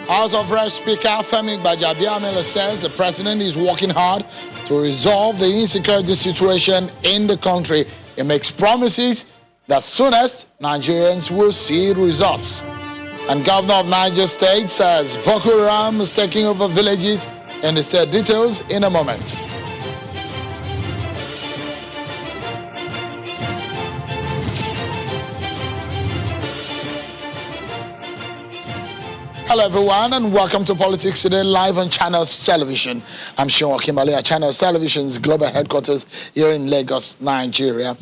House of Rep Speaker Femi Gbajabiamila says the president is working hard to resolve the insecurity situation in the country. He makes promises that soonest Nigerians will see results. And Governor of Niger State says Boko Haram is taking over villages in the state. Details in a moment. Hello everyone and welcome to Politics Today live on Channels Television. I'm Sean Kimberley at Channels Television's global headquarters here in Lagos, Nigeria.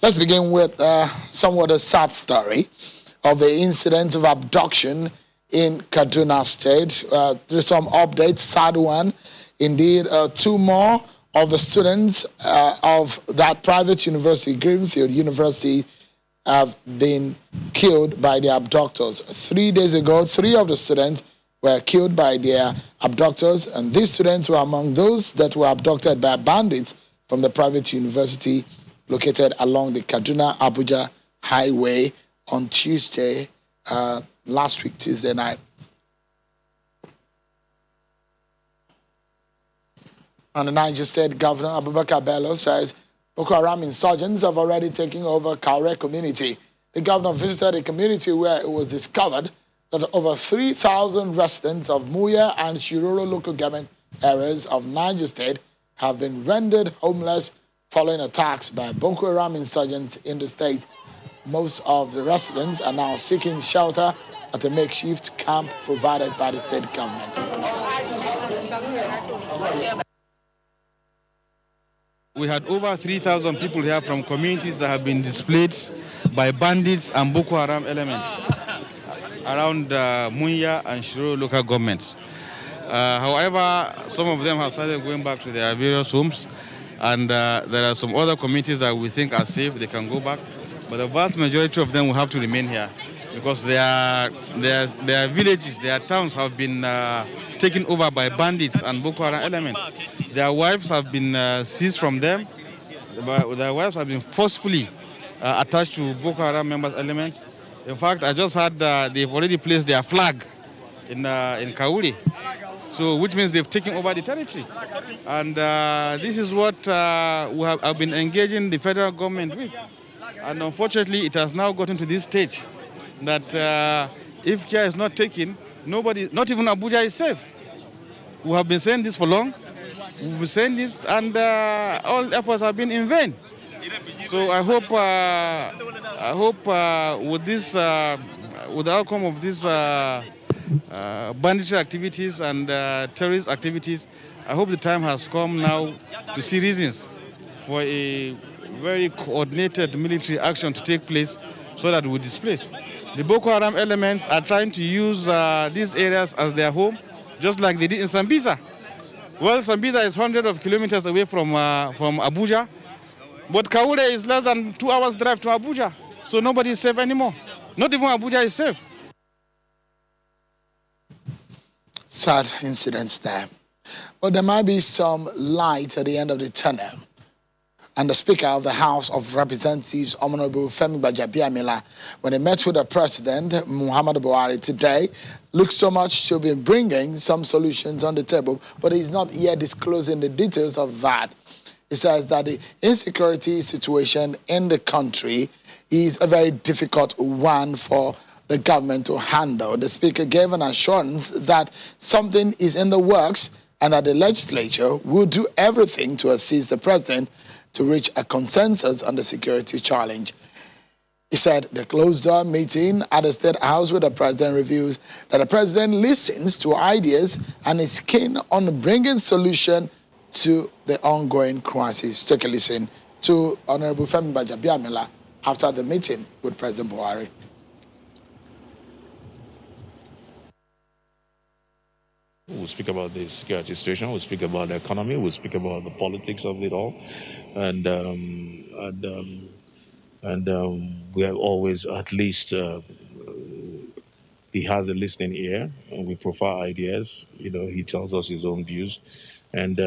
Let's begin with somewhat a sad story of the incident of abduction in Kaduna State. There's some updates, sad one. Indeed, 2 more of the students of that private university, Greenfield University, have been killed by their abductors. 3 days ago, 3 of the students were killed by their abductors, and these students were among those that were abducted by bandits from the private university located along the Kaduna-Abuja highway on Tuesday, last week, Tuesday night. And the Niger State Governor, Abubakar Bello, says Boko Haram insurgents have already taken over Kaure community. The governor visited a community where it was discovered that over 3,000 residents of Muya and Shiroro local government areas of Niger State have been rendered homeless following attacks by Boko Haram insurgents in the state. Most of the residents are now seeking shelter at a makeshift camp provided by the state government. We had over 3,000 people here from communities that have been displaced by bandits and Boko Haram elements around Munya and Shiro local governments. However, some of them have started going back to their various homes, and there are some other communities that we think are safe, they can go back. But the vast majority of them will have to remain here because their villages, their towns have been taken over by bandits and Boko Haram elements. Their wives have been seized from them. Their wives have been forcefully attached to Boko Haram members elements. In fact, I just heard they've already placed their flag in Kauri, so which means they've taken over the territory. And this is what I've been engaging the federal government with. And unfortunately, it has now gotten to this stage that if care is not taken, nobody, not even Abuja, is safe. We have been saying this for long. We've been saying this, and all efforts have been in vain. So I hope with this, with the outcome of these banditry activities and terrorist activities, I hope the time has come now to see reasons for a very coordinated military action to take place so that we displace. The Boko Haram elements are trying to use these areas as their home, just like they did in Sambisa. Well, Sambisa is hundreds of kilometers away from Abuja, but Kaure is less than 2 hours drive to Abuja, so nobody is safe anymore. Not even Abuja is safe. Sad incidents there. But there might be some light at the end of the tunnel. And the Speaker of the House of Representatives, Honorable Femi Gbajabiamila, when he met with the President, Muhammadu Buhari, today, looks so much to be bringing some solutions on the table, but he's not yet disclosing the details of that. He says that the insecurity situation in the country is a very difficult one for the government to handle. The Speaker gave an assurance that something is in the works and that the legislature will do everything to assist the President to reach a consensus on the security challenge. He said the closed-door meeting at the State House with the President reveals that the President listens to ideas and is keen on bringing solution to the ongoing crisis. Take a listen to Honorable Femi Gbajabiamila after the meeting with President Buhari. We'll speak about the security situation, we'll speak about the economy, we'll speak about the politics of it all. And we have always, at least, he has a listening ear, and we prefer ideas. You know, he tells us his own views. and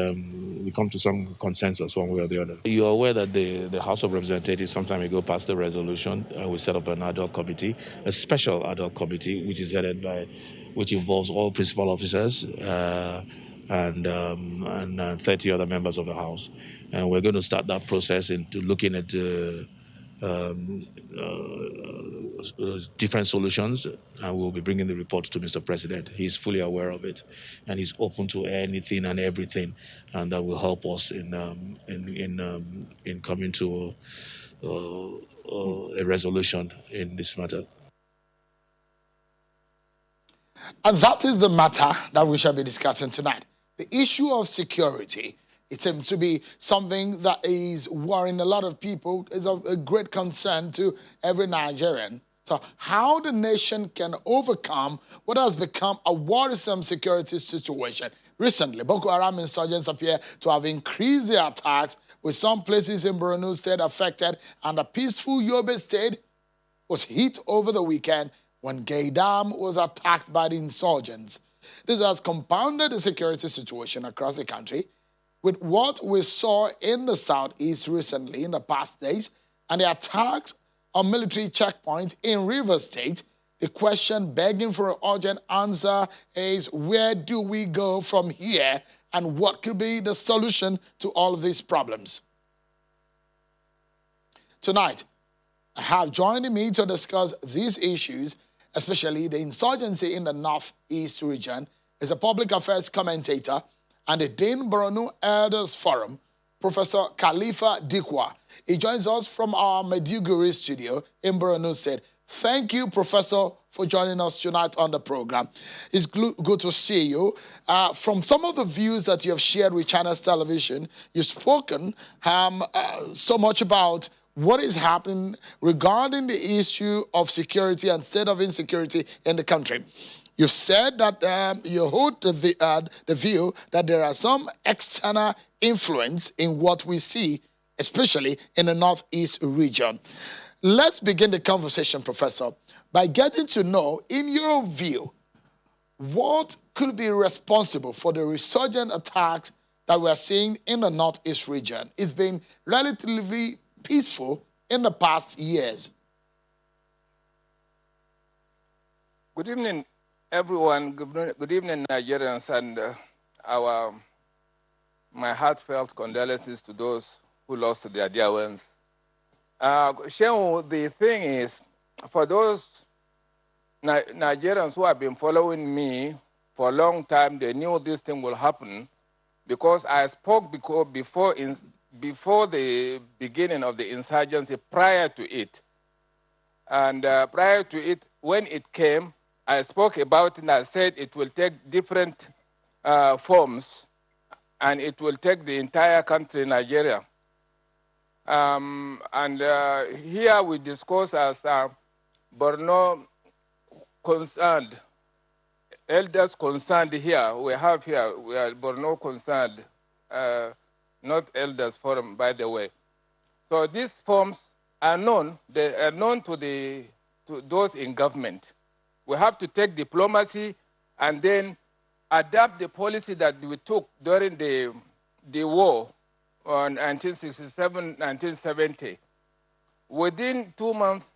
we come to some consensus one way or the other. You're aware that the House of Representatives some time ago passed a resolution. We set up an ad hoc committee, a special ad hoc committee, which involves all principal officers and 30 other members of the House. And we're going to start that process into looking at um, different solutions, and we'll be bringing the report to Mr. President. He's fully aware of it, and he's open to anything and everything, and that will help us in coming to a resolution in this matter. And that is the matter that we shall be discussing tonight. The issue of security. It seems to be something that is worrying a lot of people, is of a great concern to every Nigerian. So how the nation can overcome what has become a worrisome security situation. Recently, Boko Haram insurgents appear to have increased their attacks, with some places in Borno State affected, and a peaceful Yobe State was hit over the weekend when Gaidam was attacked by the insurgents. This has compounded the security situation across the country, with what we saw in the southeast recently in the past days and the attacks on military checkpoints in Rivers State. The question begging for an urgent answer is, where do we go from here, and what could be the solution to all of these problems? Tonight, I have joined me to discuss these issues, especially the insurgency in the northeast region, is a public affairs commentator and the Dean Borno Elders Forum, Professor Khalifa Dikwa. He joins us from our Maiduguri studio in Borno State. Thank you, Professor, for joining us tonight on the program. It's good to see you. From some of the views that you have shared with China's television, you've spoken so much about what is happening regarding the issue of security and state of insecurity in the country. You said that you hold the view that there are some external influence in what we see, especially in the northeast region. Let's begin the conversation, Professor, by getting to know, in your view, what could be responsible for the resurgent attacks that we are seeing in the northeast region. It's been relatively peaceful in the past years. Good evening, everyone. Good evening, Nigerians, and my heartfelt condolences to those who lost their dear ones. Shehu, the thing is, for those Nigerians who have been following me for a long time, they knew this thing will happen because I spoke before the beginning of the insurgency, prior to it. And prior to it, when it came, I spoke about it and I said it will take different forms and it will take the entire country, Nigeria. Here we discuss as Borno concerned, elders concerned here. We are Borno concerned, not elders forum, by the way. So these forms are known. They are known to those in government. We have to take diplomacy and then adapt the policy that we took during the war on 1967, 1970. Within 2 months,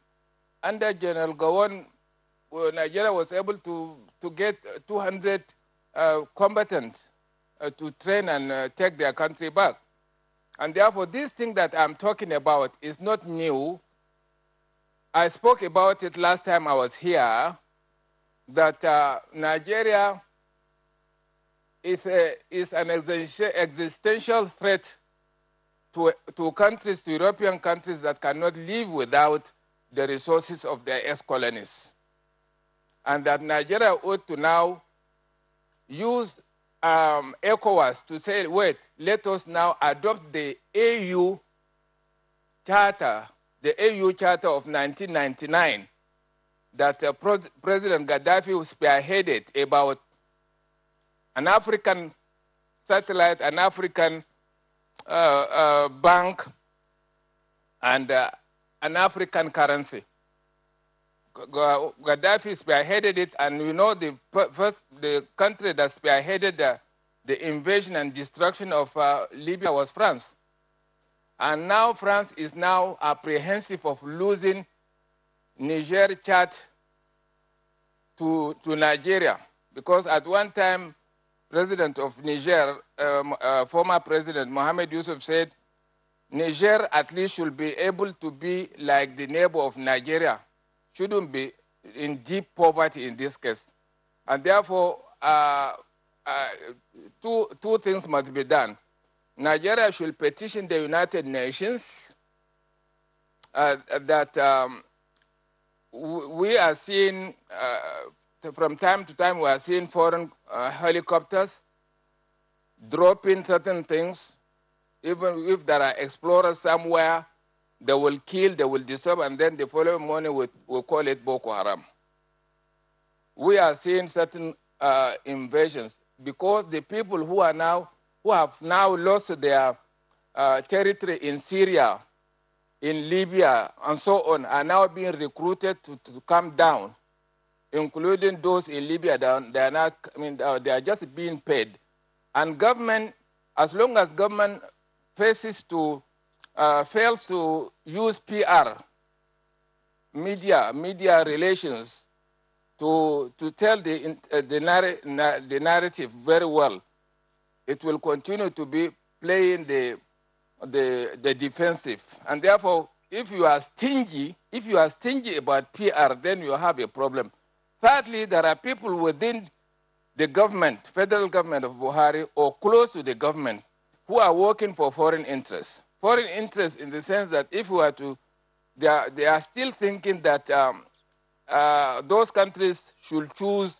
under General Gowon, Nigeria was able to get 200 combatants to train and take their country back. And therefore, this thing that I'm talking about is not new. I spoke about it last time I was here, that Nigeria is an existential threat to countries, to European countries that cannot live without the resources of their ex-colonies. And that Nigeria ought to now use ECOWAS to say, wait, let us now adopt the AU Charter, the AU Charter of 1999, that President Gaddafi spearheaded about an African satellite, an African bank, and an African currency. Gaddafi spearheaded it, and we know the country that spearheaded the invasion and destruction of Libya was France. And now France is now apprehensive of losing Niger, Chad to Nigeria. Because at one time, President of Niger, former President Mohamed Yusuf said, Niger at least should be able to be like the neighbor of Nigeria, shouldn't be in deep poverty in this case. And therefore, two things must be done. Nigeria should petition the United Nations that we are seeing, from time to time, we are seeing foreign helicopters dropping certain things. Even if there are explorers somewhere, they will kill, they will disturb, and then the following morning we'll call it Boko Haram. We are seeing certain invasions because the people who have now lost their territory in Syria, in Libya, and so on, are now being recruited to come down, including those in Libya. They are not. I mean, they are just being paid, and government, as long as government fails to use PR, media relations to tell the narrative very well, it will continue to be playing the defensive. And therefore, if you are stingy about PR, then you have a problem. Thirdly, there are people within the government, federal government of Buhari, or close to the government, who are working for foreign interests. Foreign interests in the sense that if we are to, they are still thinking that those countries should choose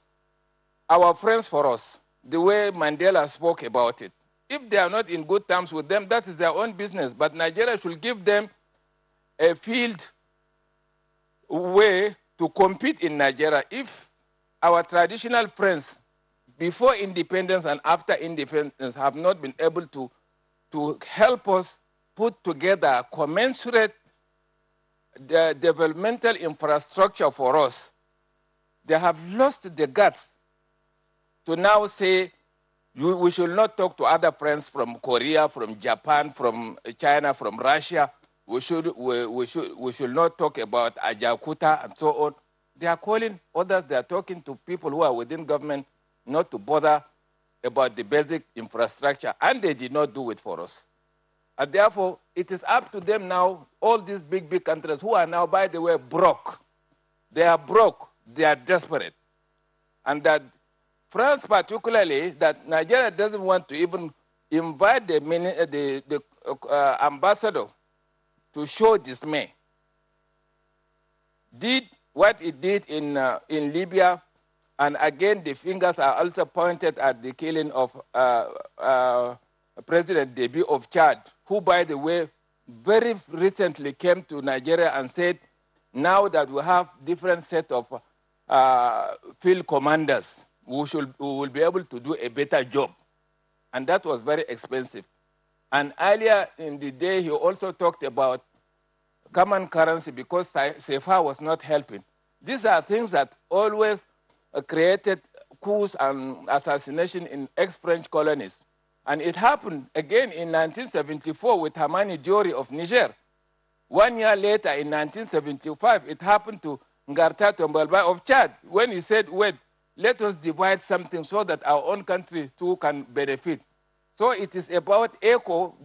our friends for us, the way Mandela spoke about it. If they are not in good terms with them, that is their own business. But Nigeria should give them a field way to compete in Nigeria. If our traditional friends, before independence and after independence, have not been able to help us put together commensurate the developmental infrastructure for us, they have lost the guts to now say we should not talk to other friends from Korea, from Japan, from China, from Russia. We should not talk about Ajakuta and so on. They are calling others. They are talking to people who are within government not to bother about the basic infrastructure, and they did not do it for us. And therefore, it is up to them now, all these big countries who are now, by the way, broke. They are broke. They are desperate. And that France particularly, that Nigeria doesn't want to even invite the ambassador to show dismay. Did what it did in Libya, and again the fingers are also pointed at the killing of President Deby of Chad, who, by the way, very recently came to Nigeria and said, now that we have different set of field commanders, we will be able to do a better job. And that was very expensive. And earlier in the day, he also talked about common currency because CFA was not helping. These are things that always created coups and assassination in ex-French colonies. And it happened again in 1974 with Hamani Diori of Niger. 1 year later, in 1975, it happened to Ngarta Tombalba of Chad, when he said, wait, let us divide something so that our own country too can benefit. So it is about ECO,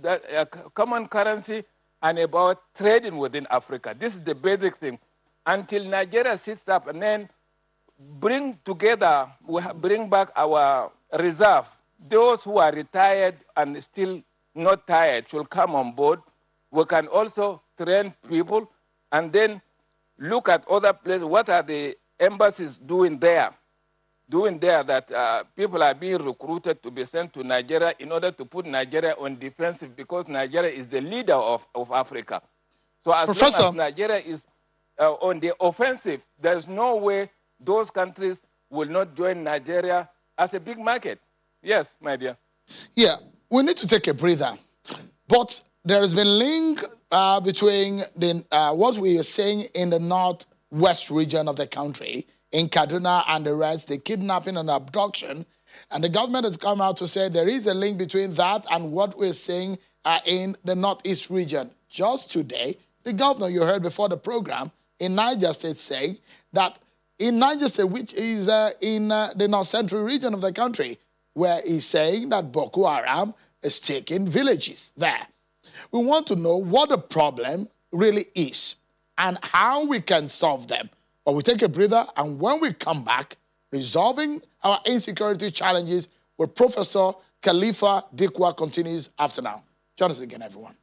common currency, and about trading within Africa. This is the basic thing. Until Nigeria sits up and then bring together, bring back our reserve. Those who are retired and still not tired should come on board. We can also train people and then look at other places. What are the embassies doing there? That people are being recruited to be sent to Nigeria in order to put Nigeria on defensive, because Nigeria is the leader of Africa. So as long as Nigeria is on the offensive, there's no way those countries will not join Nigeria as a big market. Yes, my dear. Yeah, we need to take a breather. But there has been link between what we are saying in the northwest region of the country, in Kaduna and the rest, the kidnapping and abduction, And the government has come out to say there is a link between that and what we're seeing in the northeast region. Just today, the governor you heard before the program in Niger State saying that in Niger State, which is in the north central region of the country, where he's saying that Boko Haram is taking villages there. We want to know what the problem really is and how we can solve them. But we take a breather, and when we come back, resolving our insecurity challenges with Professor Khalifa Dikwa continues after now. Join us again, everyone.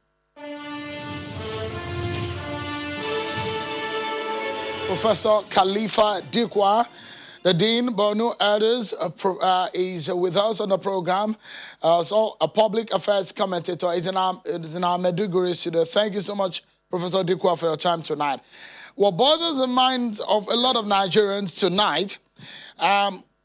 Professor Khalifa Dikwa, the Dean Borno Elders, is with us on the program. So a public affairs commentator is in our Maiduguri studio. Thank you so much, Professor Dikwa, for your time tonight. What bothers the minds of a lot of Nigerians tonight,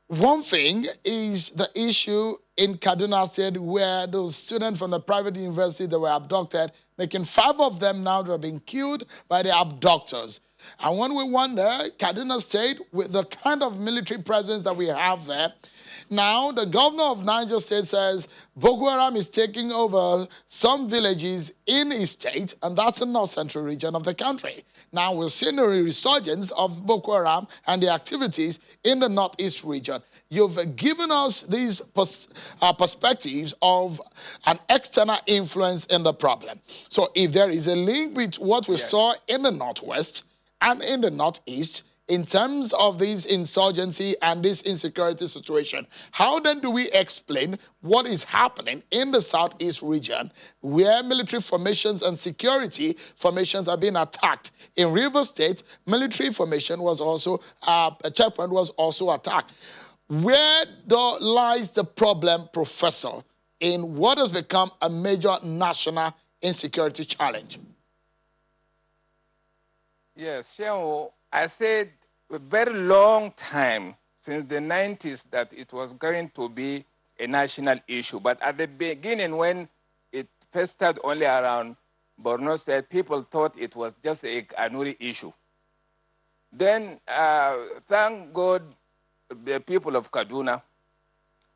one thing is the issue in Kaduna State where those students from the private university that were abducted, making 5 of them now that are being killed by the abductors. And when we wonder, Kaduna State, with the kind of military presence that we have there, now the governor of Niger State says Boko Haram is taking over some villages in his state, and that's the north central region of the country. Now we're seeing a resurgence of Boko Haram and the activities in the northeast region. You've given us these perspectives of an external influence in the problem. So if there is a link between what we saw in the northwest and in the northeast in terms of this insurgency and this insecurity situation, how then do we explain what is happening in the southeast region where military formations and security formations are being attacked? In Rivers State, military formation was also, a checkpoint was also attacked. Where lies the problem, Professor, in what has become a major national insecurity challenge? Yes, Shehu, I said a very long time, since the 90s, that it was going to be a national issue. But at the beginning, when it festered only around Borno State, people thought it was just a Kanuri issue. Then, thank God, the people of Kaduna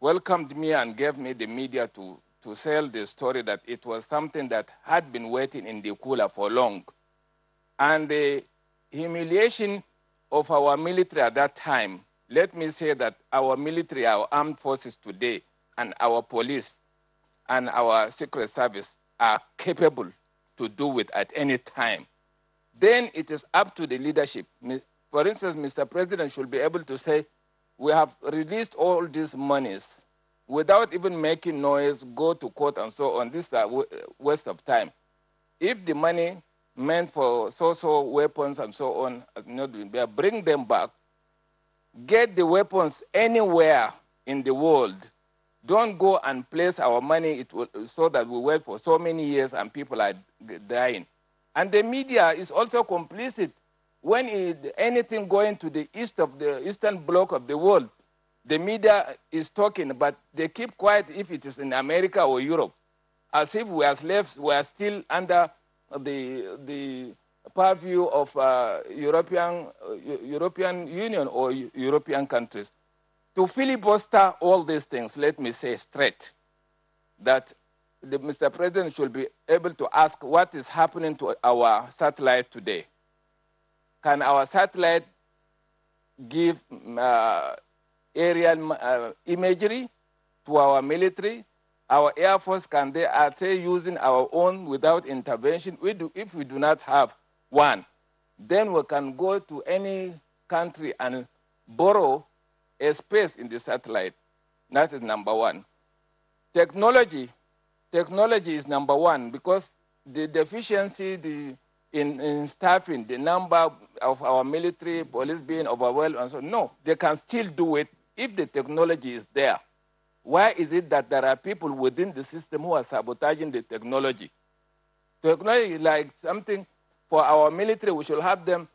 welcomed me and gave me the media to sell the story that it was something that had been waiting in the cooler for long. And the humiliation of our military at that time, let me say that our military, our armed forces today, and our police and our secret service are capable to do it at any time. Then it is up to the leadership. For instance, Mr. President should be able to say, we have released all these monies without even making noise, go to court and so on. This is a waste of time. If the money meant for so-so weapons and so on, bring them back. Get the weapons anywhere in the world. Don't go and place our money so that we wait for so many years and people are dying. And the media is also complicit. When anything going to the eastern bloc of the world, the media is talking, but they keep quiet if it is in America or Europe, as if we are slaves, we are still under the purview of European Union or European countries. To filibuster all these things, let me say straight that Mr. President should be able to ask what is happening to our satellite today. Can our satellite give aerial imagery to our military? Our Air Force, are they using our own without intervention? If we do not have one, then we can go to any country and borrow a space in the satellite. That is number one. Technology is number one, because the deficiency in staffing, the number of our military, police being overwhelmed and so on. No, they can still do it if the technology is there. Why is it that there are people within the system who are sabotaging the technology? Technology is like something for our military. We should have them,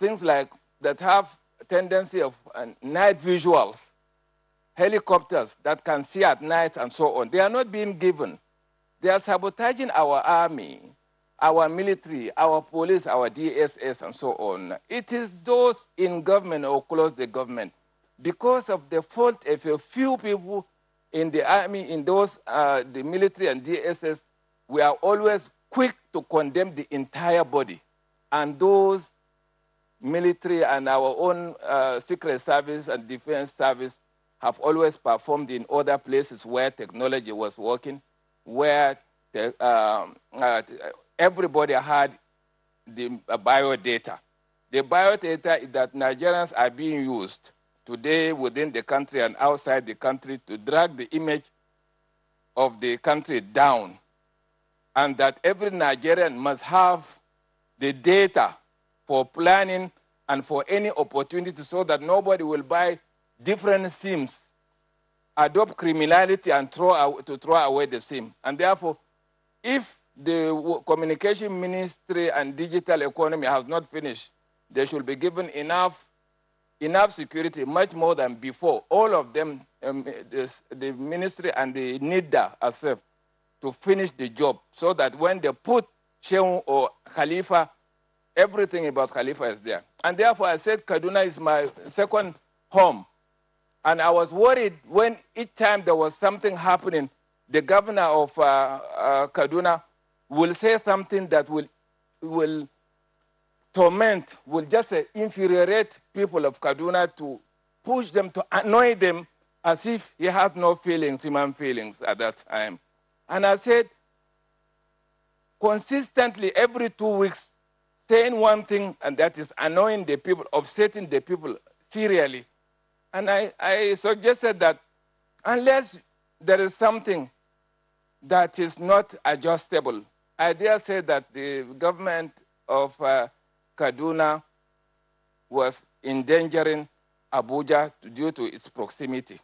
things like that have a tendency of night visuals, helicopters that can see at night and so on. They are not being given. They are sabotaging our army, our military, our police, our DSS, and so on. It is those in government or close the government because of the fault of a few people in the army, in those, the military and DSS, we are always quick to condemn the entire body. And those military and our own secret service and defense service have always performed in other places where technology was working, where everybody had the biodata. The biodata is that Nigerians are being used today within the country and outside the country to drag the image of the country down, and that every Nigerian must have the data for planning and for any opportunity so that nobody will buy different SIMs, adopt criminality and throw away the SIM. And therefore, if the communication ministry and digital economy has not finished, they should be given enough security, much more than before. All of them, the ministry and the NIDA herself, to finish the job so that when they put Shehu or Khalifa, everything about Khalifa is there. And therefore, I said Kaduna is my second home. And I was worried when each time there was something happening, the governor of Kaduna will say something that will torment, will just infuriate people of Kaduna, to push them, to annoy them, as if he has no feelings, human feelings at that time. And I said, consistently, every 2 weeks, saying one thing, and that is annoying the people, upsetting the people serially. And I suggested that unless there is something that is not adjustable, I dare say that the government of Kaduna was endangering Abuja due to its proximity.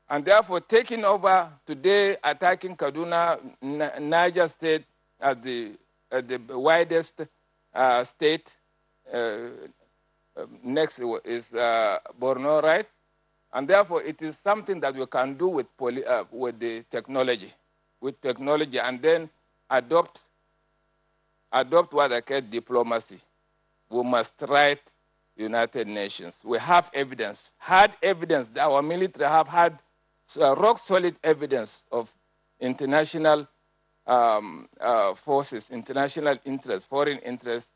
And therefore, taking over today, attacking Kaduna, Niger State as the widest state, next is Borno, right? And therefore, it is something that we can do with the technology, and then adopt what I call diplomacy. We must write United Nations. We have evidence, hard evidence. Our military have had rock solid evidence of international forces, international interests, foreign interests.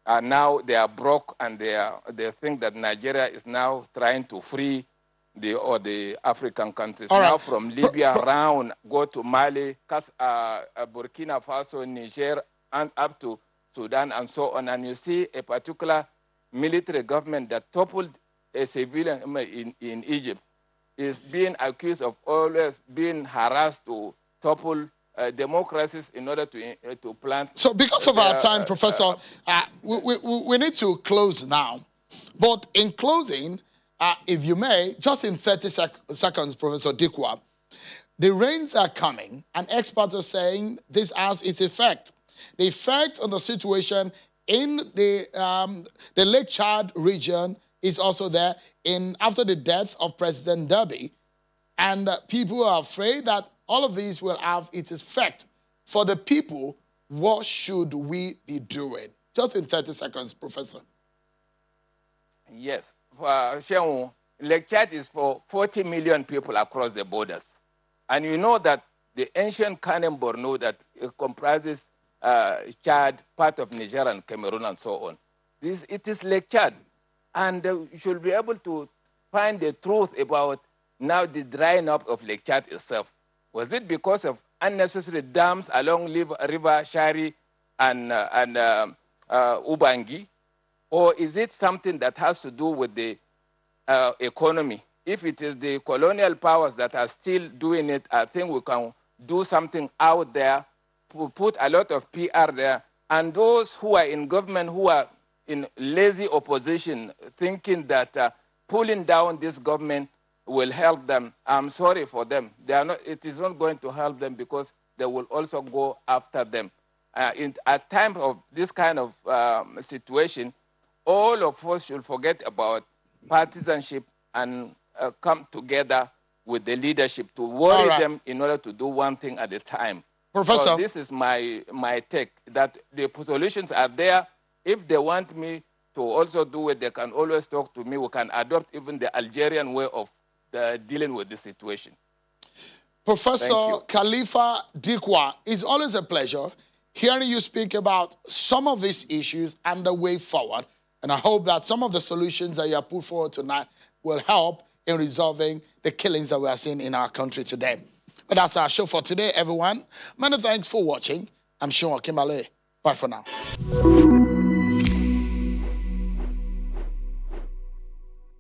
Now they are broke, and they think that Nigeria is now trying to free the African countries. All now right. from Libya around, go to Mali, Burkina Faso, Niger, and up to Sudan and so on. And you see a particular military government that toppled a civilian in Egypt is being accused of always being harassed to topple democracies in order to plant. So because of our time, Professor, we need to close now. But in closing, if you may, just in 30 seconds, Professor Dikwa, the rains are coming, and experts are saying this has its effect. The effect on the situation in the Lake Chad region is also there after the death of President Derby. And people are afraid that all of these will have its effect. For the people, what should we be doing? Just in 30 seconds, Professor. Yes. Lake Chad is for 40 million people across the borders. And you know that the ancient Kano Borno that comprises Chad, part of Niger and Cameroon and so on. It is Lake Chad. And you should be able to find the truth about now the drying up of Lake Chad itself. Was it because of unnecessary dams along River Shari and Ubangi? Or is it something that has to do with the economy? If it is the colonial powers that are still doing it, I think we can do something out there, put a lot of PR there. And those who are in government, who are in lazy opposition, thinking that pulling down this government will help them, I'm sorry for them. It is not going to help them, because they will also go after them. At times of this kind of situation, all of us should forget about partisanship and come together with the leadership to worry them in order to do one thing at a time. Professor. So this is my take, that the solutions are there. If they want me to also do it, they can always talk to me. We can adopt even the Algerian way of dealing with the situation. Professor Khalifa Dikwa, it's always a pleasure hearing you speak about some of these issues and the way forward. And I hope that some of the solutions that you have put forward tonight will help in resolving the killings that we are seeing in our country today. But that's our show for today, everyone. Many thanks for watching. I'm Sean Kimale. Bye for now.